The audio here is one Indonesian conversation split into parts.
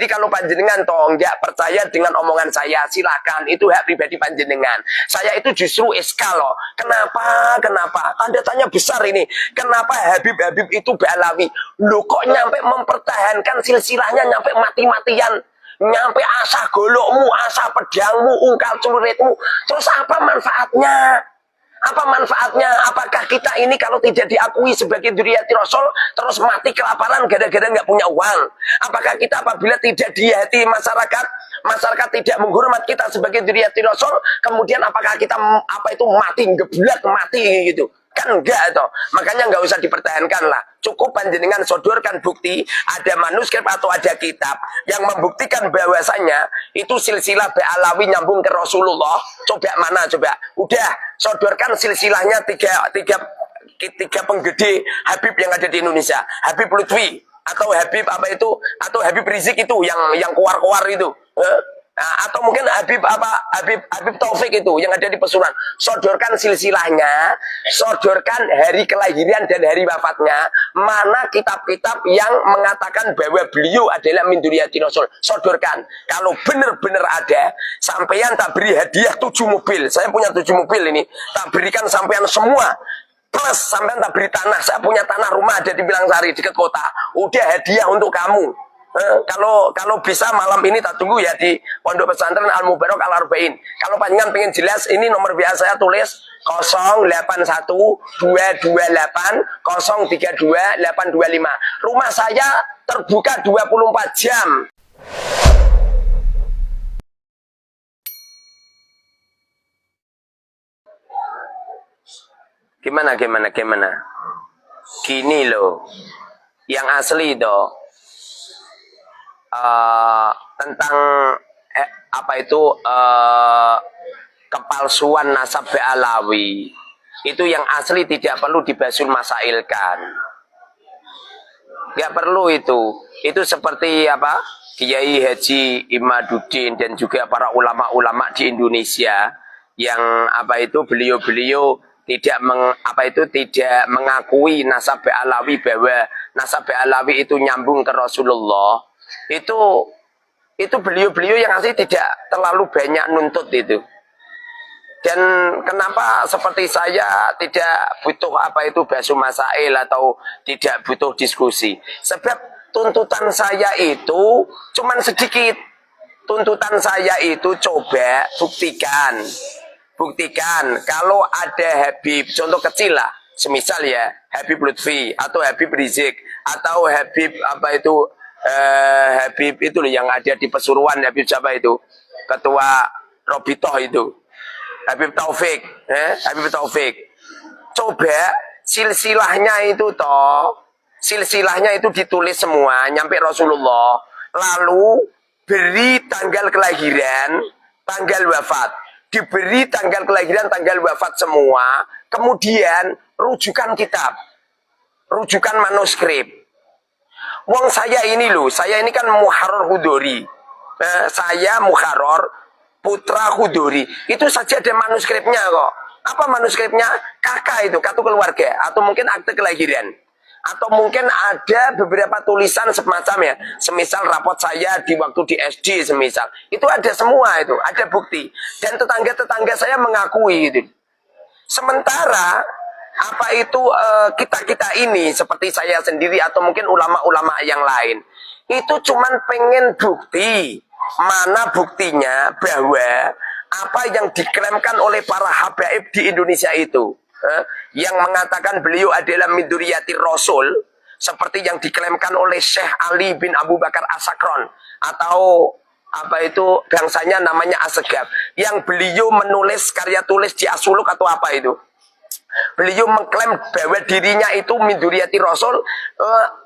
Jadi kalau panjenengan toh nggak percaya dengan omongan saya, silakan, itu hak pribadi panjenengan. Saya itu justru iskal loh. Kenapa? Tanda tanya besar ini. Kenapa Habib itu Ba'alawi? Loh kok nyampe mempertahankan silsilahnya nyampe mati-matian? Nyampe asah golokmu, asah pedangmu, ungkal celuritmu. Terus apa manfaatnya? Apa manfaatnya? Apakah kita ini kalau tidak diakui sebagai dzurriyyati Rasul terus mati kelaparan gara-gara nggak punya uang? Apakah kita apabila tidak di hati masyarakat tidak menghormat kita sebagai dzurriyyati Rasul, kemudian apakah kita mati geblak mati gitu? Kan enggak toh. Makanya nggak usah dipertahankan lah. Cukup panjenengan sodorkan bukti ada manuskrip atau ada kitab yang membuktikan bahwasanya itu silsilah Ba'alawi nyambung ke Rasulullah. Coba mana coba? Udah sodorkan silsilahnya tiga penggede Habib yang ada di Indonesia. Habib Lutfi atau Habib Rizik itu yang keluar itu. Nah, atau mungkin Habib Taufik itu yang ada di Pesuruan. Sodorkan silsilahnya, sodorkan hari kelahiran dan hari wafatnya. Mana kitab-kitab yang mengatakan bahwa beliau adalah min dzurriyyati Rasul. Sodorkan. Kalau benar-benar ada, sampean tak beri hadiah 7 mobil. Saya punya 7 mobil ini. Tak berikan sampean semua. Plus sampean tak beri tanah. Saya punya tanah rumah ada di Bilangsari dekat kota. Udah hadiah untuk kamu. Kalau bisa malam ini tak tunggu ya di Pondok Pesantren Al Mubarak Al Arba'in. Kalau panjenengan pengen jelas, ini nomor WA saya tulis 081 228 032 825. Rumah saya terbuka 24 jam. Gimana? Gini loh. Yang asli toh. Tentang kepalsuan nasab Ba'alawi itu yang asli tidak perlu dibasul masailkan, nggak perlu itu seperti Kiai Haji Imaduddin dan juga para ulama-ulama di Indonesia yang beliau tidak tidak mengakui nasab Ba'alawi bahwa nasab Ba'alawi itu nyambung ke Rasulullah. Itu beliau-beliau yang asli tidak terlalu banyak nuntut itu. Dan kenapa seperti saya tidak butuh basu masail atau tidak butuh diskusi. Sebab tuntutan saya itu cuman sedikit. Tuntutan saya itu coba buktikan kalau ada Habib, contoh kecil lah, semisal ya Habib Lutfi atau Habib Rizik atau Habib Habib itu yang ada di Pesuruan, Habib siapa itu? Ketua Robitoh itu. Habib Taufik, Habib Taufik. Coba silsilahnya itu ditulis semua nyampe Rasulullah. Lalu beri tanggal kelahiran, tanggal wafat. Diberi tanggal kelahiran, tanggal wafat semua. Kemudian rujukan kitab, rujukan manuskrip. Wong saya ini kan Muharrar Hudori. Saya Muharrar putra Hudori. Itu saja ada manuskripnya kok. Apa manuskripnya? Kakak itu, kartu keluarga. Atau mungkin akte kelahiran. Atau mungkin ada beberapa tulisan semacam ya. Semisal rapot saya di waktu di SD semisal. Itu ada semua itu. Ada bukti. Dan tetangga-tetangga saya mengakui itu. Sementara kita ini seperti saya sendiri atau mungkin ulama-ulama yang lain itu cuman pengen bukti. Mana buktinya bahwa apa yang diklaimkan oleh para habaib di Indonesia itu yang mengatakan beliau adalah min dzurriyyati Rasul seperti yang diklaimkan oleh Syekh Ali bin Abu Bakar As-Sakron atau bangsanya namanya Asegaf yang beliau menulis karya tulis di Asuluk atau apa itu. Beliau mengklaim bahwa dirinya itu min dzurriyyati Rasul,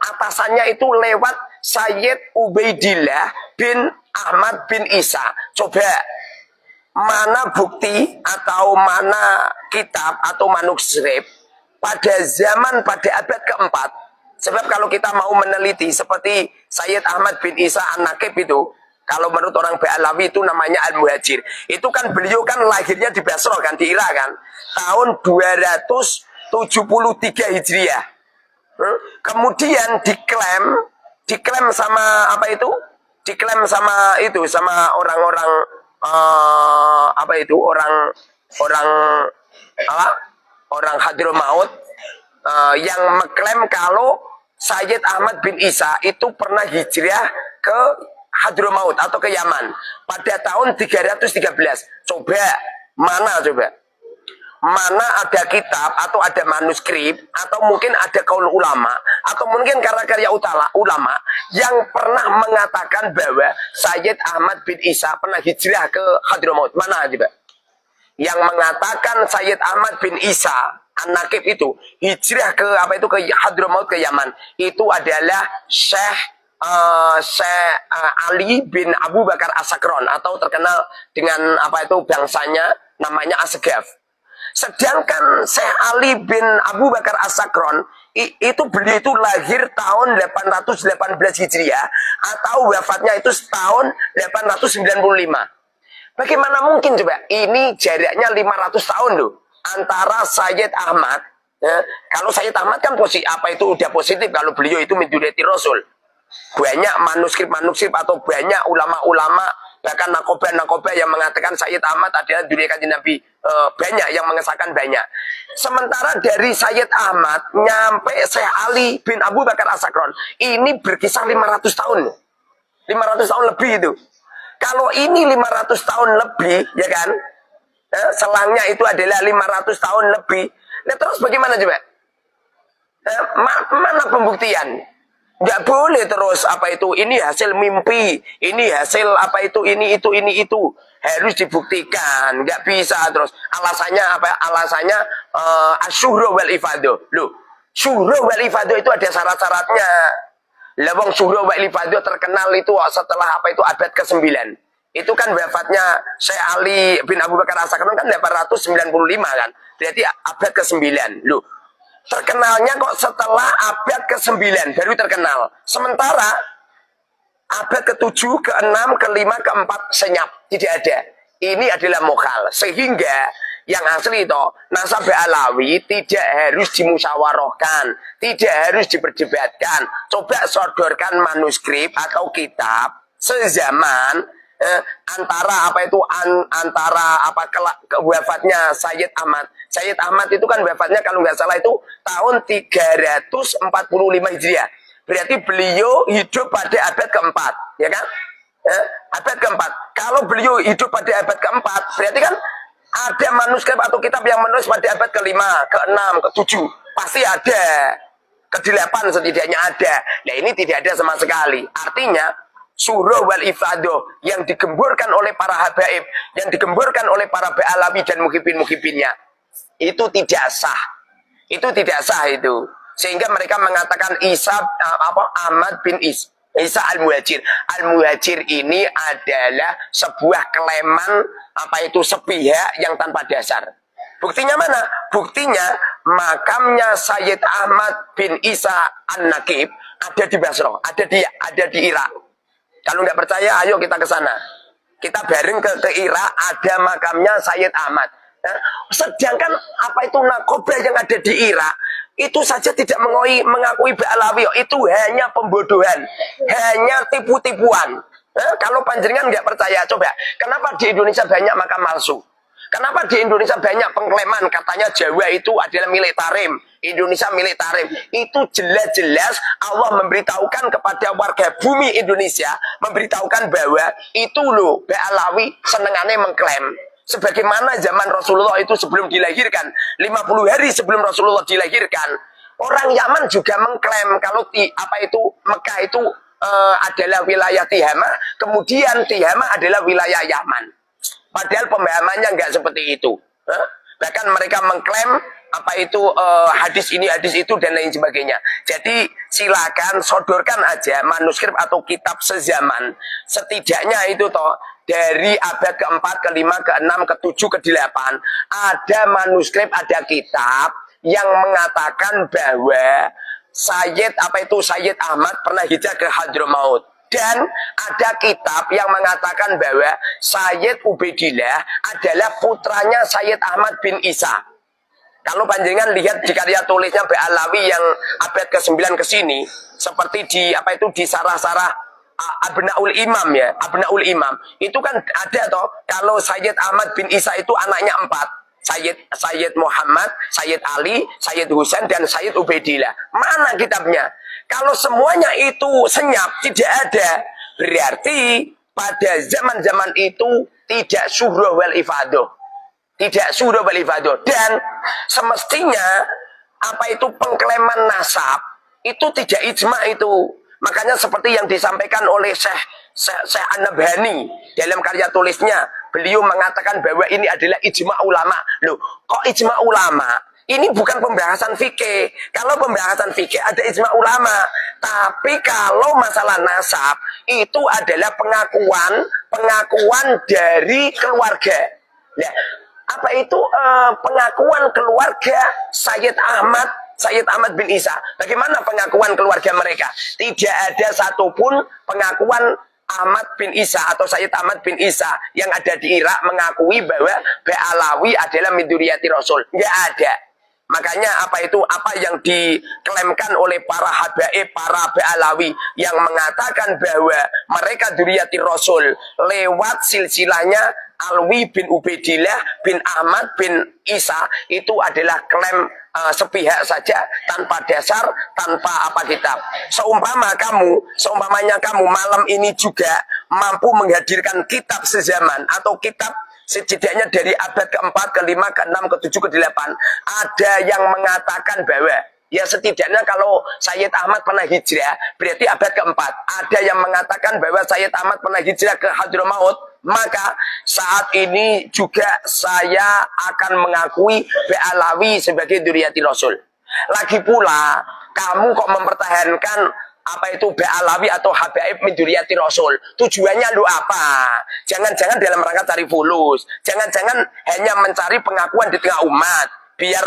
atasannya itu lewat Sayyid Ubaidillah bin Ahmad bin Isa. Coba mana bukti atau mana kitab atau manuskrip pada abad keempat. Sebab kalau kita mau meneliti seperti Sayyid Ahmad bin Isa An-Naqib itu, kalau menurut orang Ba'alawi itu namanya Al-Muhajir. Itu kan beliau kan lahirnya di Basra kan, di Irak kan. Tahun 273 Hijriah. Kemudian diklaim sama diklaim sama itu, sama orang-orang apa itu, orang apa, orang Hadramaut yang mengklaim kalau Sayyid Ahmad bin Isa itu pernah hijrah ke Hadramaut atau ke Yaman pada tahun 313. Coba, mana coba? Mana ada kitab atau ada manuskrip atau mungkin ada kaul ulama atau mungkin karya-karya ulama yang pernah mengatakan bahwa Sayyid Ahmad bin Isa pernah hijrah ke Hadramaut? Mana coba? Yang mengatakan Sayyid Ahmad bin Isa An-Nakib itu hijrah ke apa itu, ke Hadramaut, ke Yaman, itu adalah Syekh Ali bin Abu Bakar As-Sakron atau terkenal dengan apa itu bangsanya namanya Asgaf. Sedangkan Syekh Ali bin Abu Bakar As-Sakron itu beliau itu lahir tahun 818 Hijriah atau wafatnya itu tahun 895. Bagaimana mungkin coba? Ini jaraknya 500 tahun loh antara Sayyid Ahmad. Ya, kalau Sayyid Ahmad kan apa itu udah positif kalau beliau itu mendurati Rasul. Banyak manuskrip atau banyak ulama-ulama bahkan nakoba yang mengatakan Sayyid Ahmad adalah duri kanjeng Nabi. Banyak yang mengesahkan banyak. Sementara dari Sayyid Ahmad nyampe Syekh Ali bin Abu Bakar As-Sakron ini berkisar 500 tahun. 500 tahun lebih itu. Kalau ini 500 tahun lebih, ya kan? Selangnya itu adalah 500 tahun lebih. Nah terus bagaimana coba? Mana pembuktian? Nggak boleh terus apa itu, ini hasil mimpi, ini hasil apa itu, ini itu. Harus dibuktikan. Nggak bisa terus. Alasannya apa? Alasannya asyuhra wal ifadah. Loh, syuhra wal ifadah itu ada syarat-syaratnya. Lawang Syuhra wa Ilifadho terkenal itu setelah apa itu abad ke-9. Itu kan wafatnya Syekh Ali bin Abu Bakar As-Sakron kan 895 kan. Berarti abad ke-9. Loh, terkenalnya kok setelah abad ke-9 baru terkenal. Sementara abad ke-7, ke-6, ke-5, ke-4 senyap, tidak ada. Ini adalah mokal. Sehingga yang asli itu nasab Alawi tidak harus dimusyawarahkan, tidak harus diperdebatkan. Coba sodorkan manuskrip atau kitab sezaman antara apa itu antara apa wafatnya Sayyid Ahmad. Sayyid Ahmad itu kan wafatnya kalau nggak salah itu tahun 345 Hijriah. Berarti beliau hidup pada abad keempat, ya kan? Abad keempat. Kalau beliau hidup pada abad keempat, berarti kan ada manuskrip atau kitab yang menulis pada abad ke-5, ke-6, ke-7. Pasti ada. Ke-8 setidaknya ada. Nah ini tidak ada sama sekali. Artinya, surah wal ifadah yang digemburkan oleh para habaib, yang digemburkan oleh para ba'alawi dan muhibin-muhibinnya, itu tidak sah. Itu tidak sah itu. Sehingga mereka mengatakan Ahmad bin Isa Al-Muhajir. Al-Muhajir ini adalah sebuah kelaiman apa itu sepihak yang tanpa dasar. Buktinya mana? Buktinya makamnya Sayyid Ahmad bin Isa An-Nakib ada di Basra, ada di Irak. Kalau nggak percaya, ayo kita ke sana. Kita bareng ke Irak, ada makamnya Sayyid Ahmad. Sedangkan apa itu nakoba yang ada di Irak itu saja tidak mengakui Ba'alawi. Itu hanya pembodohan, hanya tipu-tipuan. Kalau panjenengan nggak percaya, coba kenapa di Indonesia banyak makam palsu? Kenapa di Indonesia banyak pengklaiman katanya Jawa itu adalah milik Tarim, Indonesia milik Tarim? Itu jelas-jelas Allah memberitahukan kepada warga bumi Indonesia, memberitahukan bahwa itu loh Ba'alawi senengannya mengklaim. Sebagaimana zaman Rasulullah itu sebelum dilahirkan, 50 hari sebelum Rasulullah dilahirkan, orang Yaman juga mengklaim kalau Mekah itu adalah wilayah Tihama, kemudian Tihama adalah wilayah Yaman. Padahal pemahamannya nggak seperti itu. Bahkan mereka mengklaim apa itu hadis ini, hadis itu, dan lain sebagainya. Jadi silakan sodorkan aja manuskrip atau kitab sezaman. Setidaknya itu toh dari abad ke-4, ke-5, ke-6, ke-7, ke-8 ada manuskrip, ada kitab yang mengatakan bahwa Sayyid Ahmad pernah hijrah ke Hadramaut. Dan ada kitab yang mengatakan bahwa Sayyid Ubaidillah adalah putranya Sayyid Ahmad bin Isa. Kalau panjenengan lihat di karya tulisnya Ba'alawi yang abad ke-9 ke sini, seperti di di sarah-sarah Abnaul Imam ya, Abnaul Imam. Itu kan ada toh, kalau Sayyid Ahmad bin Isa itu anaknya 4. Sayyid Muhammad, Sayyid Ali, Sayyid Husain, dan Sayyid Ubaidillah. Mana kitabnya? Kalau semuanya itu senyap, tidak ada, berarti pada zaman-zaman itu tidak surah wal ifadah. Tidak surah wal ifadah. Dan semestinya apa itu pengklaiman nasab itu tidak ijma itu. Makanya seperti yang disampaikan oleh Syekh An-Nabhani dalam karya tulisnya, beliau mengatakan bahwa ini adalah ijma ulama. Loh, kok ijma ulama? Ini bukan pembahasan fikih. Kalau pembahasan fikih ada ijma ulama. Tapi kalau masalah nasab itu adalah pengakuan dari keluarga. Nah, apa itu pengakuan keluarga Sayyid Ahmad bin Isa? Bagaimana pengakuan keluarga mereka? Tidak ada satupun pengakuan Ahmad bin Isa atau Sayyid Ahmad bin Isa yang ada di Irak mengakui bahwa Ba'alawi adalah min dzurriyyati Rasul. Nggak ada. Makanya apa yang diklaimkan oleh para habaib, para Ba'alawi yang mengatakan bahwa mereka dzurriyyati Rasul lewat silsilahnya Alwi bin Ubaidillah bin Ahmad bin Isa, itu adalah klaim sepihak saja, tanpa dasar, tanpa kitab. Seumpamanya kamu malam ini juga mampu menghadirkan kitab sezaman atau kitab setidaknya dari abad ke-4, ke-5, ke-6, ke-7, ke-8, ada yang mengatakan bahwa ya setidaknya kalau Sayyid Ahmad pernah hijrah, berarti abad ke-4. Ada yang mengatakan bahwa Sayyid Ahmad pernah hijrah ke Hadramaut, maka saat ini juga saya akan mengakui Ba'alawi sebagai dzurriyyati Rasul. Lagi pula, kamu kok mempertahankan apa itu Ba'alawi atau habaib min dzurriyyati Rasul? Tujuannya lu apa? Jangan-jangan dalam rangka cari fulus. Jangan-jangan hanya mencari pengakuan di tengah umat. Biar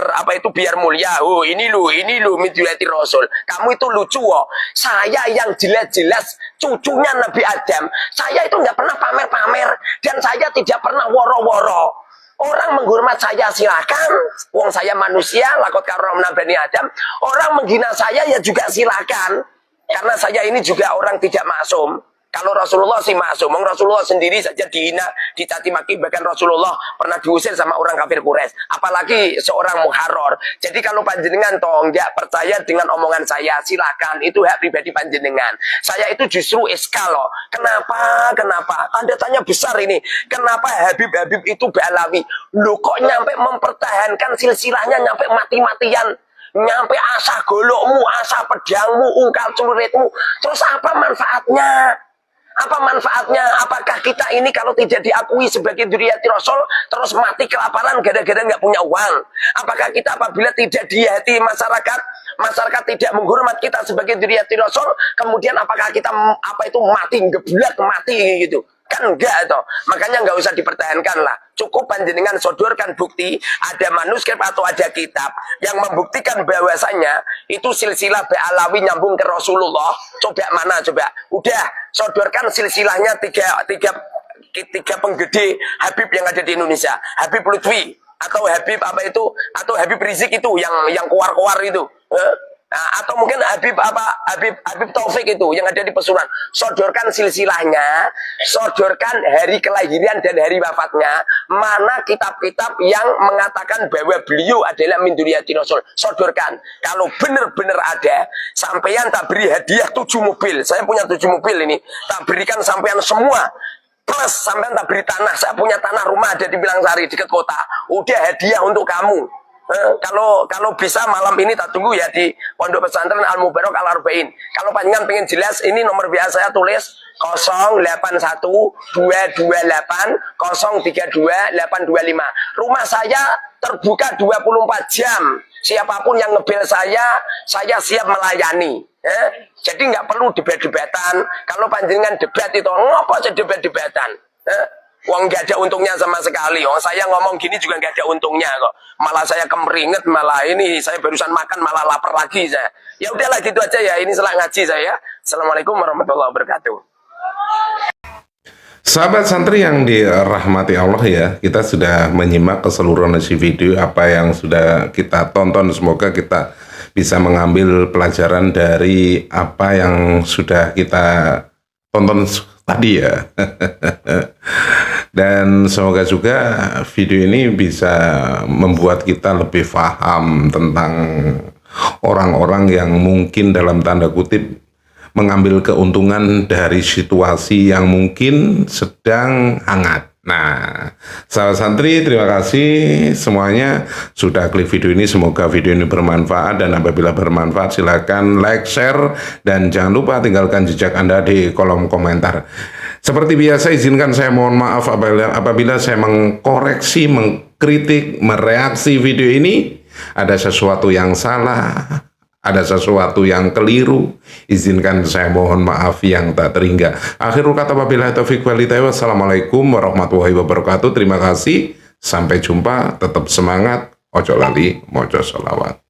biar mulia. Oh, ini lu min dzurriyyati Rasul. Kamu itu lucu oh. Saya yang jelas-jelas cucunya Nabi Adam, saya itu nggak pernah pamer-pamer dan saya tidak pernah woro-woro. Orang menghormat saya silakan, wong saya manusia, lakot karomna bani Adam. Orang menghina saya ya juga silakan, karena saya ini juga orang tidak maksum. Kalau Rasulullah sih maksum, Rasulullah sendiri saja dihina, dicaci maki, bahkan Rasulullah pernah diusir sama orang kafir Quraisy, apalagi seorang muharrar. Jadi kalau panjenengan toh nggak percaya dengan omongan saya, silakan, itu hak pribadi panjenengan. Saya itu justru eskal loh. Kenapa? Tanda tanya besar ini. Kenapa Habib itu Ba'alawi? Loh kok nyampe mempertahankan silsilahnya nyampe mati-matian? Nyampe asah golokmu, asah pedangmu, ungkal celuritmu. Terus apa manfaatnya? Apakah kita ini kalau tidak diakui sebagai dzurriyyati Rasul terus mati kelaparan gara-gara nggak punya uang? Apakah kita apabila tidak di hati masyarakat tidak menghormat kita sebagai dzurriyyati Rasul, kemudian apakah kita mati geblak mati gitu? Kan enggak toh. Makanya nggak usah dipertahankan lah. Cukup panjenengan sodorkan bukti, ada manuskrip atau ada kitab yang membuktikan bahwasanya itu silsilah Ba'alawi nyambung ke Rasulullah. Coba mana coba? Udah sodorkan silsilahnya tiga penggede Habib yang ada di Indonesia. Habib Lutfi atau Habib Rizik itu yang keluar itu. Nah, atau mungkin Habib Taufik itu yang ada di Pesuruan. Sodorkan silsilahnya, sodorkan hari kelahiran dan hari wafatnya. Mana kitab-kitab yang mengatakan bahwa beliau adalah min dzurriyyati Rasul. Sodorkan. Kalau benar-benar ada, sampean tak beri hadiah 7 mobil. Saya punya 7 mobil ini. Tak berikan sampean semua. Plus sampean tak beri tanah. Saya punya tanah rumah ada di Bilangsari dekat kota. Udah hadiah untuk kamu. Kalau bisa malam ini tak tunggu ya di Pondok Pesantren Al Mubarak Al Arba'in. Kalau panjangan pengen jelas, ini nomor WA saya tulis 081228032825. Rumah saya terbuka 24 jam. Siapapun yang ngebel saya siap melayani. Jadi nggak perlu debat-debatan. Kalau panjangan debat itu ngapa aja debat-debatan? Wong nggak ada untungnya sama sekali. Saya ngomong gini juga nggak ada untungnya kok. Malah saya kemeringet, malah ini saya barusan makan malah lapar lagi saya. Ya udahlah gitu aja ya. Ini setelah ngaji saya. Assalamualaikum warahmatullahi wabarakatuh. Sahabat santri yang dirahmati Allah ya, kita sudah menyimak keseluruhan isi video apa yang sudah kita tonton. Semoga kita bisa mengambil pelajaran dari apa yang sudah kita tonton tadi ya. Dan semoga juga video ini bisa membuat kita lebih paham tentang orang-orang yang mungkin dalam tanda kutip mengambil keuntungan dari situasi yang mungkin sedang hangat. Nah, sahabat santri, terima kasih semuanya sudah klik video ini. Semoga video ini bermanfaat, dan apabila bermanfaat silakan like, share, dan jangan lupa tinggalkan jejak Anda di kolom komentar. Seperti biasa, izinkan saya mohon maaf apabila saya mengkoreksi, mengkritik, mereaksi video ini. Ada sesuatu yang salah, ada sesuatu yang keliru, izinkan saya mohon maaf yang tak terhingga. Akhirul kata wabillahi taufiq wal hidayah. Wassalamualaikum warahmatullahi wabarakatuh. Terima kasih, sampai jumpa, tetap semangat, ojo lali, mojo sholawat.